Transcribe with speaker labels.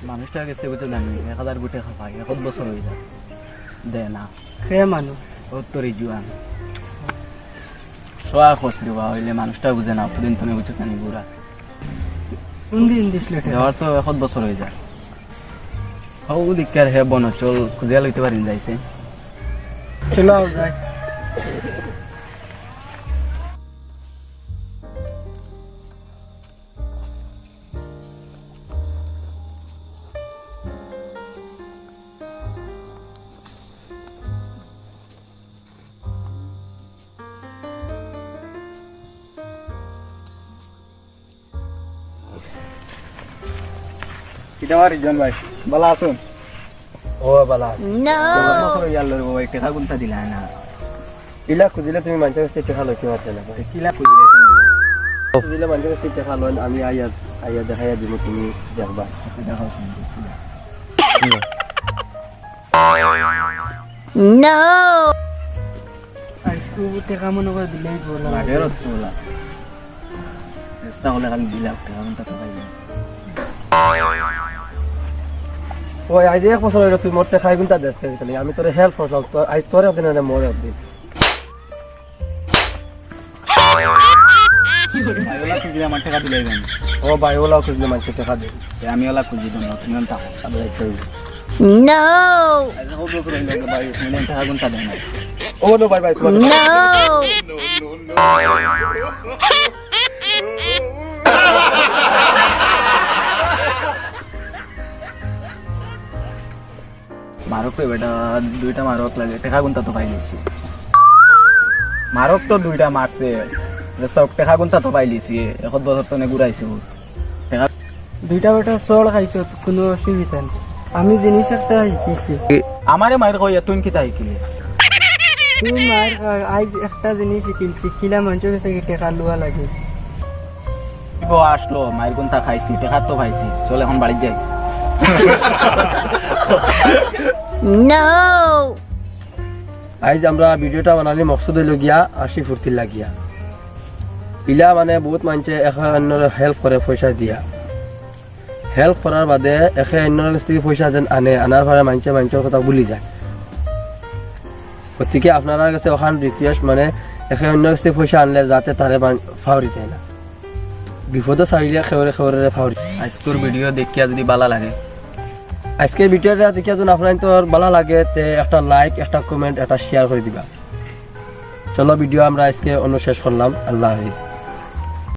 Speaker 1: মানুষটা গেছে বুঝতে জানি 1000 গুটে খাপাই 1 বছর হয়ে যায় দে না
Speaker 2: সে মানুষ
Speaker 1: ও তোরই জুয়ান সোয়া খোঁজ দিবা হইলে মানুষটা বুঝে না দিন তুমি বুঝতে জানি বুড়া
Speaker 2: কোন দিন দিছিল
Speaker 1: দেওয়ার তো 1 বছর হয়ে যায় হও দিকার হে বন চল খুঁজে লইতে পারিন যাইছে
Speaker 2: চলো যাই
Speaker 1: কিদার জন ভাই বালা আসুন
Speaker 3: ও বালা
Speaker 1: বছর ইয়াল্লার ভাই টাকা গুনতা দিলা না
Speaker 3: ইলা খুঁজিলে তুমি মানুষের কাছে টাকা লইতে পারতে না ভাই
Speaker 1: কিলা খুঁজলে
Speaker 3: খুঁজিলে মানুষের কাছে টাকা লইন আমি আইয়া আইয়া দেখাইয়া দিব তুমি দেখবা
Speaker 1: দেখো
Speaker 2: আজকে টাকা মনে করে দিলেই বললাম
Speaker 1: লাগের তোলা চেষ্টা হলে খালি দিলা টাকা গুনতা তো পাইবে
Speaker 3: ওই আজ 1 বছর হইলো তুই মোর টাকা গুনতা দেখতে তাহলে আমি তোরে হেল্প করলাম তো আজ তোরে দিন না মোরে দিন
Speaker 1: ওলা খুঁজলে আমার টাকা দিলাই দেন
Speaker 3: ও ভাই ওলাও খুঁজলে মানুষের টাকা দে
Speaker 1: আমি ওলা খুঁজি দেন তুমি অন্ত
Speaker 3: আবার একটু
Speaker 1: আজ কত বছর হইলো ভাই তুমি টাকা গুনতা দেন না
Speaker 3: ও নো ভাই ভাই তোমার
Speaker 1: মারক তো বেটা দুইটা মারক লাগে টাকা গুনতা তো পাইলিছি মারক তো দুইটা মারছে সব টাকা গুনতা তো পাইলিছি 1 বছর তো নে ঘুরাইছে টাকা
Speaker 2: দুইটা বেটা চল খাইছো কোনো অসুবিধা নেই আমি জিনিস একটা শিখেছি
Speaker 1: আমারে মাইর কই তুই কি তাই কি
Speaker 2: তুমি মার আজ একটা জিনিস শিখিলছি কিলা মানুষের কাছে টাকা লওয়া লাগে
Speaker 1: ইবো আসলো মাইর গুনতা খাইছি টাকা তো পাইছি চল এখন বাড়ি যাই
Speaker 3: আজ আমরা ভিডিওটা বানালি মকসুদ হইল গিয়া আশি ফুর্তির লাগিয়া ইলা মানে বহুত মানুষে একে অন্যর হেল্প করে পয়সা দিয়া হেল্প করার বাদে একে অন্যর কাছ থেকে পয়সা যেন আনে আনার পরে মানুষের কথা ভুলি যায় গতিকে আপনার কাছে ওখান রিকোয়েস্ট মানে একে অন্যর কাছ থেকে পয়সা আনলে যাতে তারে ফাউরি দেয় না বিপদে চাইলে খেউরে খেউরে ফাউরি
Speaker 1: আজকের ভিডিও দেখিয়া যদি ভালো লাগে
Speaker 3: আজকের ভিডিওটা দেখে যদি আপনার তোর ভালো লাগে তে একটা লাইক একটা কমেন্ট একটা শেয়ার করে দিবা চলো ভিডিও আমরা আজকে অন্য শেষ করলাম আল্লাহ হাফেজ